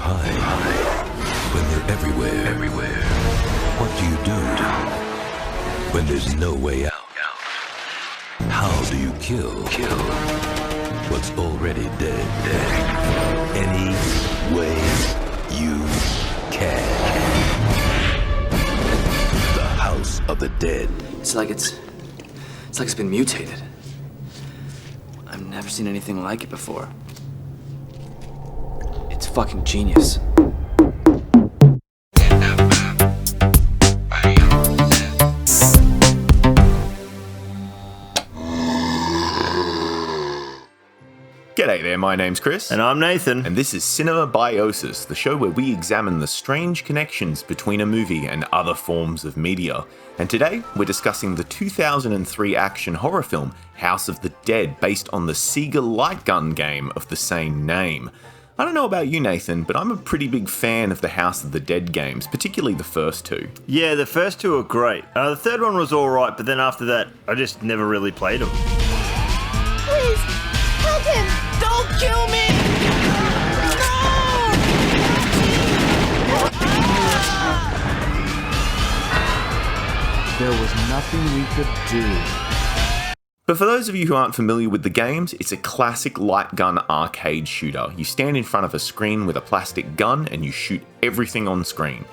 hide when they're everywhere? What do you do when there's no way out? How do you kill what's already dead? Any way you can. The House of the Dead. It's like it's been mutated. I've never seen anything like it before. It's fucking genius. G'day there, my name's Chris. And I'm Nathan. And this is Cinema Biosis, the show where we examine the strange connections between a movie and other forms of media. And today, we're discussing the 2003 action horror film House of the Dead, based on the Sega light gun game of the same name. I don't know about you, Nathan, but I'm a pretty big fan of the House of the Dead games, particularly the first two. Yeah, the first two are great. The third one was alright, but then after that, I just never really played them. Please, help him! Don't kill me! There was nothing we could do. But for those of you who aren't familiar with the games, it's a classic light gun arcade shooter. You stand in front of a screen with a plastic gun and you shoot everything on screen.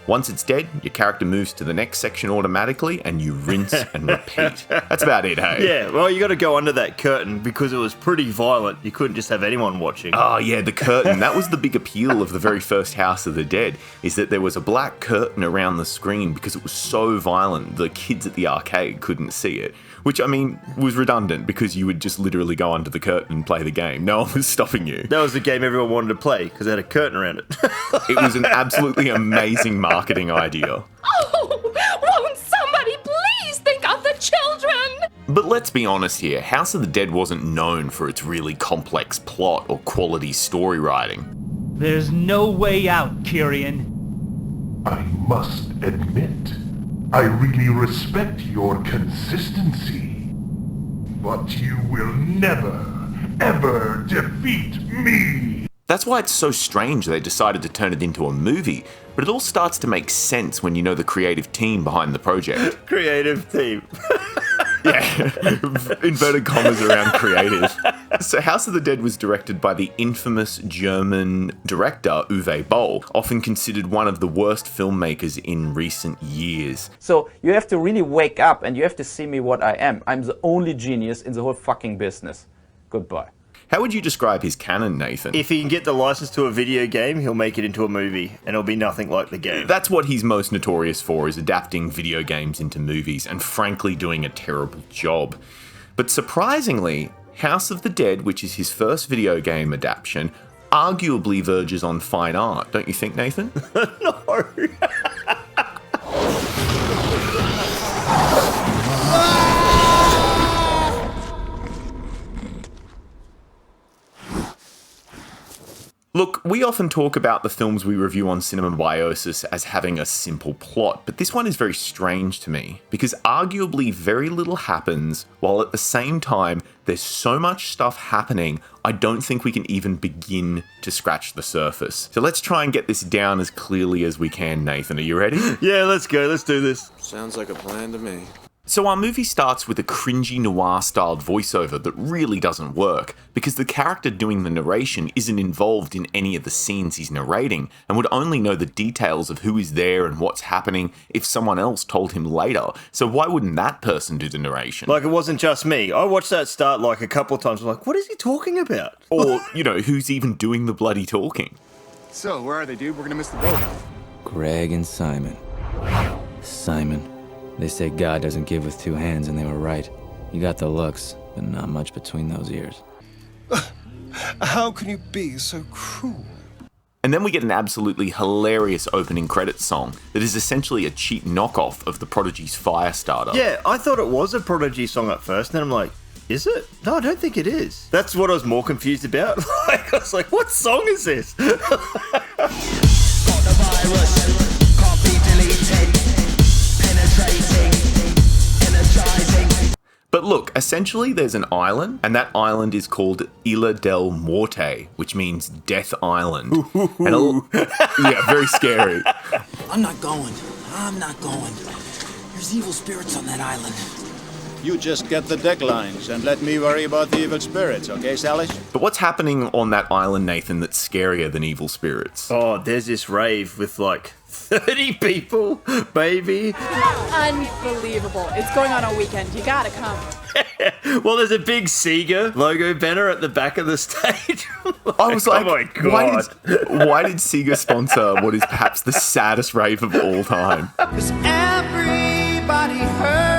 Once it's dead, your character moves to the next section automatically and you rinse and repeat. That's about it, hey? Yeah, well, you got to go under that curtain because it was pretty violent. You couldn't just have anyone watching. Oh yeah, the curtain. That was the big appeal of the very first House of the Dead, is that there was a black curtain around the screen because it was so violent the kids at the arcade couldn't see it. Which, I mean, was redundant because you would just literally go under the curtain and play the game. No one was stopping you. That was the game everyone wanted to play because it had a curtain around it. It was an absolutely amazing marketing idea. Oh, won't somebody please think of the children? But let's be honest here, House of the Dead wasn't known for its really complex plot or quality story writing. There's no way out, Kyrian. I must admit, I really respect your consistency. But you will never, ever defeat me! That's why it's so strange they decided to turn it into a movie, but it all starts to make sense when you know the creative team behind the project. Creative team. Yeah, inverted commas around creative. So House of the Dead was directed by the infamous German director Uwe Boll, often considered one of the worst filmmakers in recent years. So you have to really wake up and you have to see me what I am. I'm the only genius in the whole fucking business. Goodbye. How would you describe his canon, Nathan? If he can get the license to a video game, he'll make it into a movie, and it'll be nothing like the game. That's what he's most notorious for, is adapting video games into movies, and frankly doing a terrible job. But surprisingly, House of the Dead, which is his first video game adaptation, arguably verges on fine art, don't you think, Nathan? No. Look, we often talk about the films we review on Cinema Biosis as having a simple plot, but this one is very strange to me, because arguably very little happens, while at the same time there's so much stuff happening, I don't think we can even begin to scratch the surface. So let's try and get this down as clearly as we can, Nathan. Are you ready? Yeah, let's go, let's do this. Sounds like a plan to me. So our movie starts with a cringy noir-styled voiceover that really doesn't work, because the character doing the narration isn't involved in any of the scenes he's narrating, and would only know the details of who is there and what's happening if someone else told him later. So why wouldn't that person do the narration? Like, it wasn't just me. I watched that start like a couple of times. I'm like, what is he talking about? Or, you know, who's even doing the bloody talking? So, where are they, dude? We're gonna miss the boat. Greg and Simon. Simon. They say God doesn't give with two hands, and they were right. You got the looks, but not much between those ears. How can you be so cruel? And then we get an absolutely hilarious opening credits song that is essentially a cheap knockoff of the Prodigy's Firestarter. Yeah, I thought it was a Prodigy song at first, and then I'm like, is it? No, I don't think it is. That's what I was more confused about. I was like, what song is this? Got the virus, can't be deleted. Penetrating, energizing. But look, essentially there's an island, and that island is called Isla del Morte, which means Death Island. Yeah, very scary. I'm not going. There's evil spirits on that island. You just get the deck lines and let me worry about the evil spirits, okay, Sally? But what's happening on that island, Nathan, that's scarier than evil spirits? Oh, there's this rave with like 30 people, baby. Unbelievable. It's going on a weekend. You gotta come. Well, there's a big Sega logo banner at the back of the stage. I was like, oh my God. Why did Sega sponsor what is perhaps the saddest rave of all time? 'Cause everybody hurts.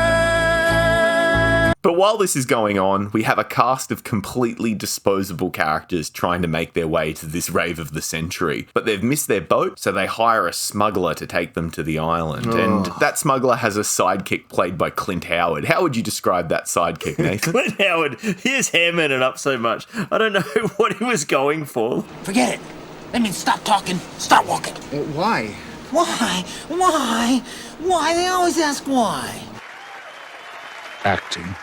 But while this is going on, we have a cast of completely disposable characters trying to make their way to this rave of the century. But they've missed their boat, so they hire a smuggler to take them to the island. And that smuggler has a sidekick played by Clint Howard. How would you describe that sidekick, Nathan? Clint Howard, he is hamming it up so much. I don't know what he was going for. Forget it. That means stop talking, start walking. Why? Why? Why? They always ask why. Acting.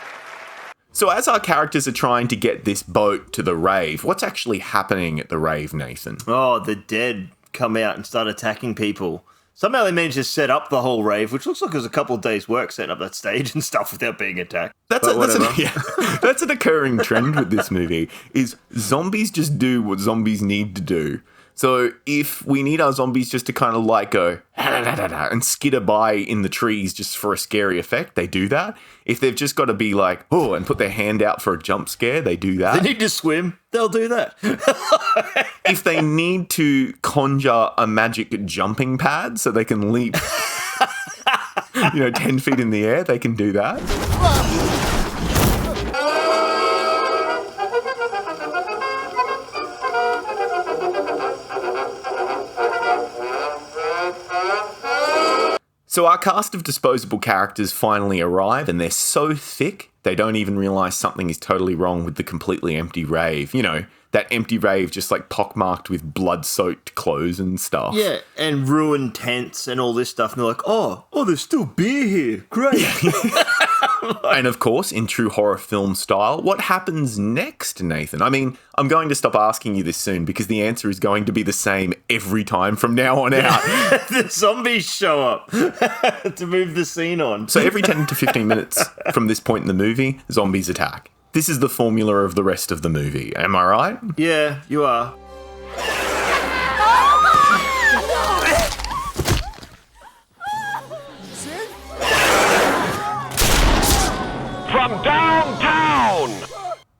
So as our characters are trying to get this boat to the rave, what's actually happening at the rave, Nathan? Oh, the dead come out and start attacking people. Somehow they managed to set up the whole rave, which looks like it was a couple of days' work setting up that stage and stuff without being attacked. That's an occurring trend with this movie, is zombies just do what zombies need to do. So if we need our zombies just to kind of like go and skitter by in the trees just for a scary effect, they do that. If they've just got to be like, oh, and put their hand out for a jump scare, they do that. They need to swim, they'll do that. If they need to conjure a magic jumping pad so they can leap 10 feet in the air, they can do that. So our cast of disposable characters finally arrive, and they're so thick, they don't even realise something is totally wrong with the completely empty rave. You know, that empty rave just like pockmarked with blood-soaked clothes and stuff. Yeah, and ruined tents and all this stuff. And they're like, oh, there's still beer here. Great. And of course, in true horror film style, what happens next, Nathan? I mean, I'm going to stop asking you this soon because the answer is going to be the same every time from now on out. The zombies show up to move the scene on. So every 10 to 15 minutes from this point in the movie, zombies attack. This is the formula of the rest of the movie. Am I right? Yeah, you are. From downtown!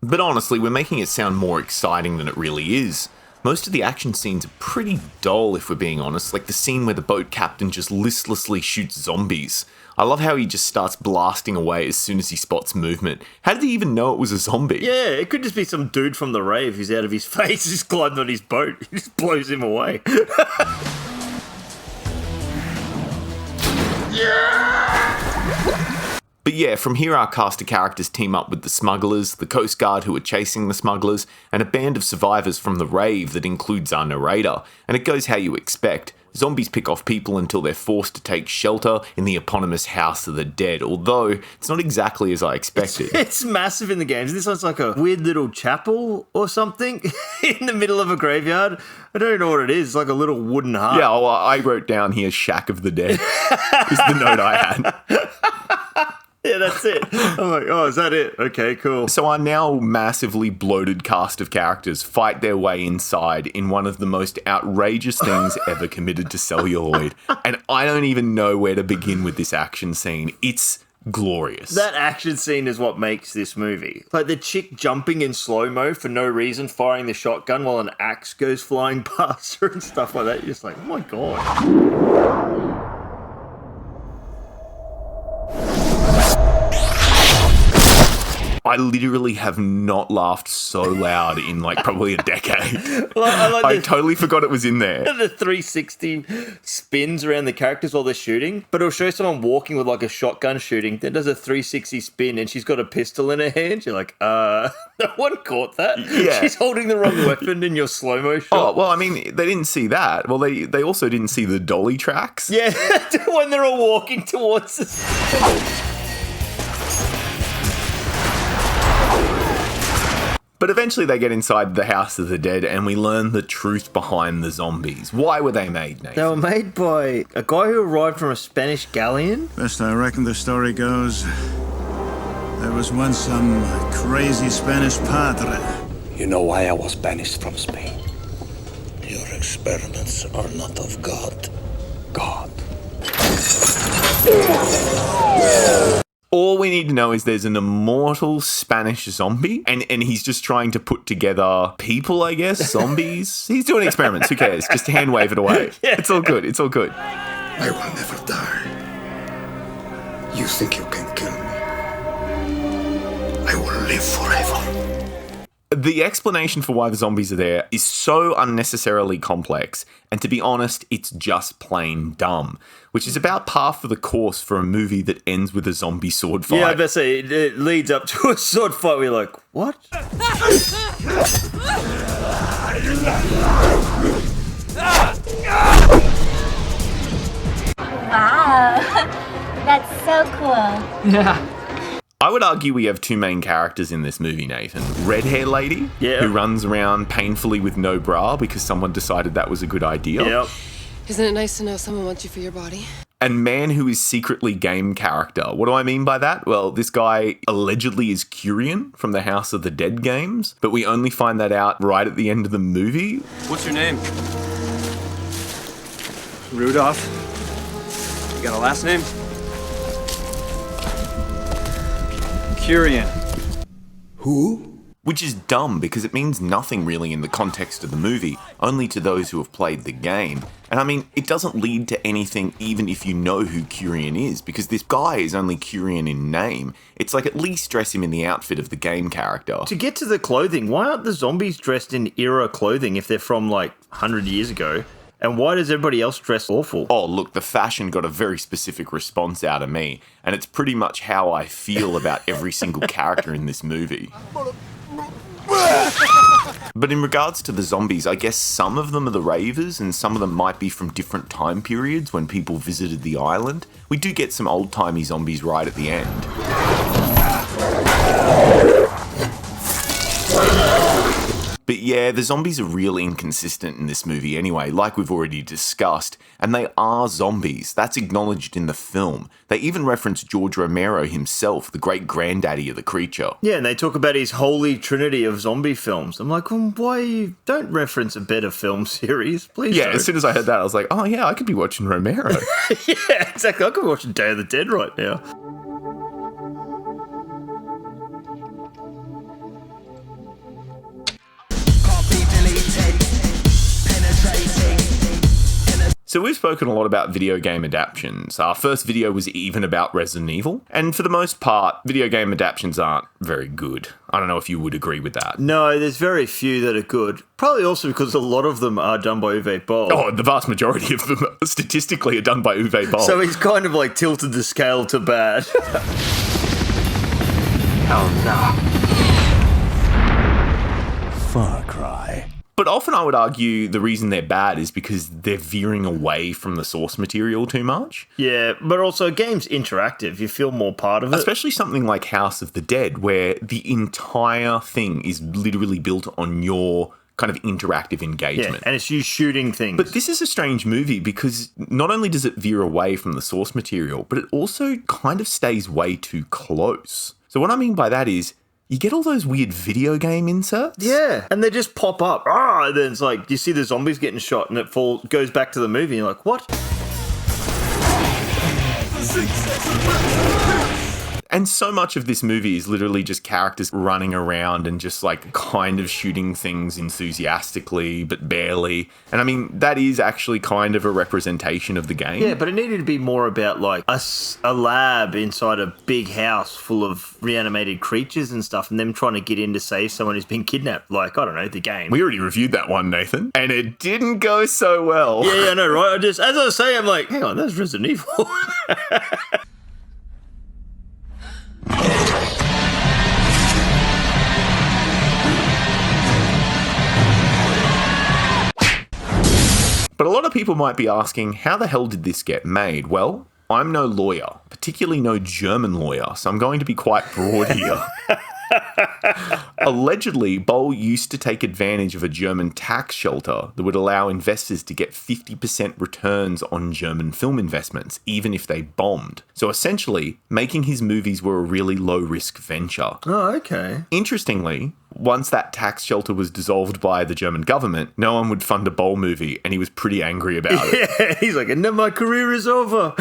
But honestly, we're making it sound more exciting than it really is. Most of the action scenes are pretty dull, if we're being honest, like the scene where the boat captain just listlessly shoots zombies. I love how he just starts blasting away as soon as he spots movement. How did he even know it was a zombie? Yeah, it could just be some dude from the rave who's out of his face, just climbed on his boat. He just blows him away. But yeah, from here our cast of characters team up with the smugglers, the Coast Guard who are chasing the smugglers, and a band of survivors from the rave that includes our narrator. And it goes how you expect. Zombies pick off people until they're forced to take shelter in the eponymous House of the Dead, although it's not exactly as I expected. It's massive in the games. This one's like a weird little chapel or something in the middle of a graveyard. I don't know what it is. It's like a little wooden hut. Yeah, well, I wrote down here Shack of the Dead is the note I had. Yeah, that's it. I'm like, oh, is that it? Okay, cool. So our now massively bloated cast of characters fight their way inside in one of the most outrageous things ever committed to celluloid. And I don't even know where to begin with this action scene. It's glorious. That action scene is what makes this movie. Like the chick jumping in slow-mo for no reason, firing the shotgun while an axe goes flying past her and stuff like that. You're just like, oh my God. I literally have not laughed so loud in like probably a decade. I totally forgot it was in there. The 360 spins around the characters while they're shooting, but it'll show someone walking with like a shotgun shooting, then does a 360 spin and she's got a pistol in her hand. You're like, no one caught that. Yeah. She's holding the wrong weapon in your slow-mo shot. Oh, well, I mean, they didn't see that. Well, they also didn't see the dolly tracks. Yeah, when they're all walking towards us. But eventually they get inside the House of the Dead and we learn the truth behind the zombies. Why were they made, Nathan? They were made by a guy who arrived from a Spanish galleon. Best I reckon the story goes, there was once some crazy Spanish padre. You know why I was banished from Spain? Your experiments are not of God. God. All we need to know is there's an immortal Spanish zombie, and he's just trying to put together people, I guess, zombies. He's doing experiments, who cares? Just hand wave it away. Yeah. It's all good, it's all good. I will never die. You think you can kill me? I will live forever. The explanation for why the zombies are there is so unnecessarily complex, and to be honest, it's just plain dumb, which is about par for the course for a movie that ends with a zombie sword fight. Yeah, I bet say it leads up to a sword fight where you're like, what? Wow, that's so cool. Yeah. I would argue we have two main characters in this movie, Nathan. Red hair lady, who runs around painfully with no bra because someone decided that was a good idea. Yep. Isn't it nice to know someone wants you for your body? And man who is secretly game character. What do I mean by that? Well, this guy allegedly is Curian from the House of the Dead games, but we only find that out right at the end of the movie. What's your name? Rudolph. You got a last name? Curian. Who? Which is dumb because it means nothing really in the context of the movie, only to those who have played the game. And I mean, it doesn't lead to anything even if you know who Curian is, because this guy is only Curian in name. It's like at least dress him in the outfit of the game character. To get to the clothing, why aren't the zombies dressed in era clothing if they're from like 100 years ago? And why does everybody else dress awful? Oh, look, the fashion got a very specific response out of me, and it's pretty much how I feel about every single character in this movie. But in regards to the zombies, I guess some of them are the Ravers, and some of them might be from different time periods when people visited the island. We do get some old-timey zombies right at the end. But yeah, the zombies are really inconsistent in this movie anyway, like we've already discussed, and they are zombies. That's acknowledged in the film. They even reference George Romero himself, the great granddaddy of the creature. Yeah, and they talk about his holy trinity of zombie films. I'm like, well, why you don't reference a better film series, please? Yeah, don't. as soon as I heard that, I was like, oh yeah, I could be watching Romero. Yeah, exactly. I could be watching Day of the Dead right now. So we've spoken a lot about video game adaptions. Our first video was even about Resident Evil, and for the most part, video game adaptions aren't very good. I don't know if you would agree with that. No, there's very few that are good. Probably also because a lot of them are done by Uwe Boll. Oh, the vast majority of them statistically are done by Uwe Boll. So he's kind of like tilted the scale to bad. Oh no. Far Cry. But often I would argue the reason they're bad is because they're veering away from the source material too much. Yeah, but also a game's interactive. You feel more part of it. Especially something like House of the Dead, where the entire thing is literally built on your kind of interactive engagement. Yeah, and it's you shooting things. But this is a strange movie because not only does it veer away from the source material, but it also kind of stays way too close. So what I mean by that is, you get all those weird video game inserts? Yeah, and they just pop up. And then it's like, you see the zombies getting shot and it goes back to the movie and you're like, what? And so much of this movie is literally just characters running around and just like kind of shooting things enthusiastically, but barely. And I mean, that is actually kind of a representation of the game. Yeah, but it needed to be more about like a lab inside a big house full of reanimated creatures and stuff, and them trying to get in to save someone who's been kidnapped. Like, I don't know, the game. We already reviewed that one, Nathan, and it didn't go so well. Yeah, I know, right? As I was saying, I'm like, hang on, that's Resident Evil. But a lot of people might be asking, how the hell did this get made? Well, I'm no lawyer, particularly no German lawyer, so I'm going to be quite broad here. Allegedly, Boll used to take advantage of a German tax shelter that would allow investors to get 50% returns on German film investments, even if they bombed. So essentially, making his movies were a really low-risk venture. Oh, okay. Interestingly, once that tax shelter was dissolved by the German government, no one would fund a Boll movie, and he was pretty angry about it. Yeah, he's like, and then my career is over.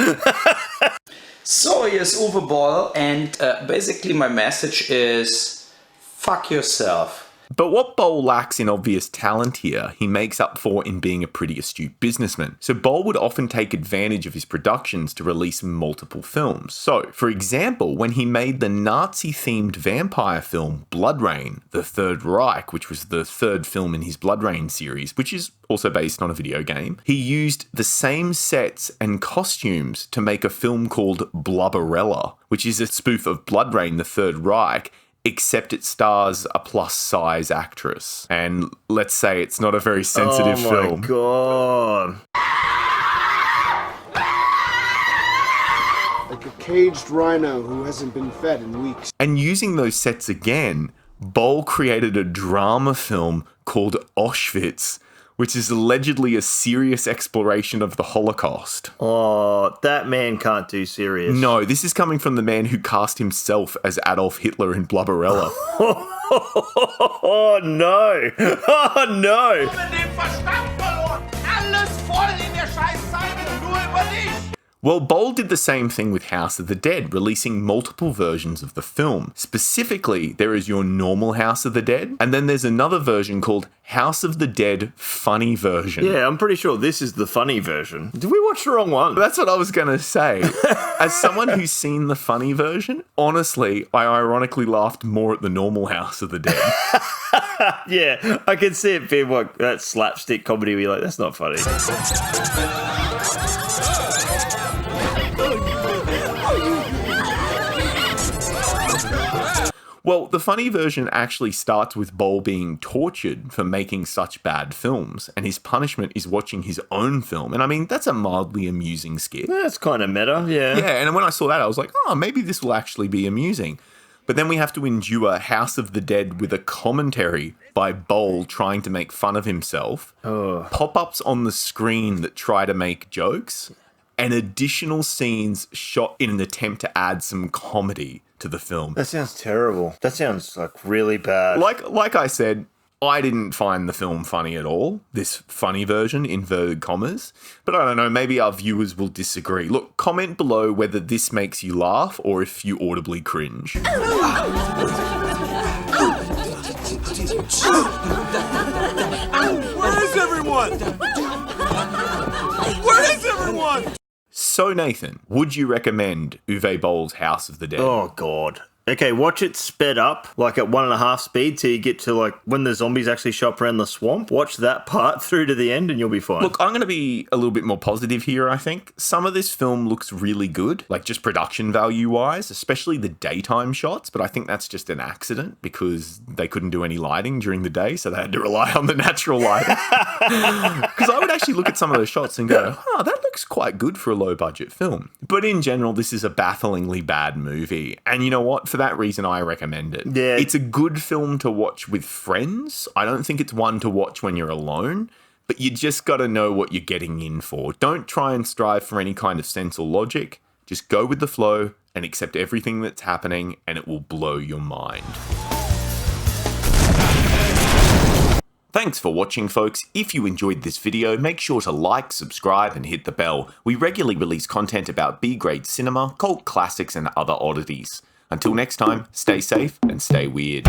So here's Uwe Boll, and basically my message is, fuck yourself. But what Boll lacks in obvious talent here, he makes up for in being a pretty astute businessman. So Boll would often take advantage of his productions to release multiple films. So, for example, when he made the Nazi-themed vampire film Blood Rain, The Third Reich, which was the third film in his Blood Rain series, which is also based on a video game, he used the same sets and costumes to make a film called Blubberella, which is a spoof of Blood Rain, The Third Reich, except it stars a plus-size actress. And let's say it's not a very sensitive film. Oh my Like god. a caged rhino who hasn't been fed in weeks. And using those sets again, Boll created a drama film called Auschwitz, which is allegedly a serious exploration of the Holocaust. Oh, that man can't do serious. No, this is coming from the man who cast himself as Adolf Hitler in Blubberella. Oh no! Oh no! Well, Boll did the same thing with House of the Dead, releasing multiple versions of the film. Specifically, there is your normal House of the Dead, and then there's another version called House of the Dead Funny Version. Yeah, I'm pretty sure this is the funny version. Did we watch the wrong one? That's what I was going to say. As someone who's seen the funny version, honestly, I ironically laughed more at the normal House of the Dead. Yeah, I can see it being like that slapstick comedy where you're like, that's not funny. Well, the funny version actually starts with Boll being tortured for making such bad films, and his punishment is watching his own film. And I mean, that's a mildly amusing skit. That's kind of meta, yeah. Yeah, and when I saw that, I was like, oh, maybe this will actually be amusing. But then we have to endure House of the Dead with a commentary by Boll trying to make fun of himself, pop-ups on the screen that try to make jokes, and additional scenes shot in an attempt to add some comedy to the film. That sounds terrible. That sounds like really bad. Like I said, I didn't find the film funny at all, this funny version, inverted commas. But I don't know, maybe our viewers will disagree. Look, comment below whether this makes you laugh or if you audibly cringe. Where is everyone? Where is everyone? So Nathan, would you recommend Uwe Boll's House of the Dead? Oh god. Okay, watch it sped up, like at 1.5 speed till you get to like when the zombies actually show up around the swamp. Watch that part through to the end and you'll be fine. Look, I'm going to be a little bit more positive here, I think. Some of this film looks really good, like just production value-wise, especially the daytime shots, but I think that's just an accident because they couldn't do any lighting during the day, so they had to rely on the natural lighting. Because I would actually look at some of those shots and go, oh, that looks quite good for a low-budget film. But in general, this is a bafflingly bad movie. And you know what? For that reason, I recommend it. Yeah. It's a good film to watch with friends. I don't think it's one to watch when you're alone, but you just got to know what you're getting in for. Don't try and strive for any kind of sense or logic. Just go with the flow and accept everything that's happening, and it will blow your mind. Thanks for watching, folks. If you enjoyed this video, make sure to like, subscribe, and hit the bell. We regularly release content about B-grade cinema, cult classics, and other oddities. Until next time, stay safe and stay weird.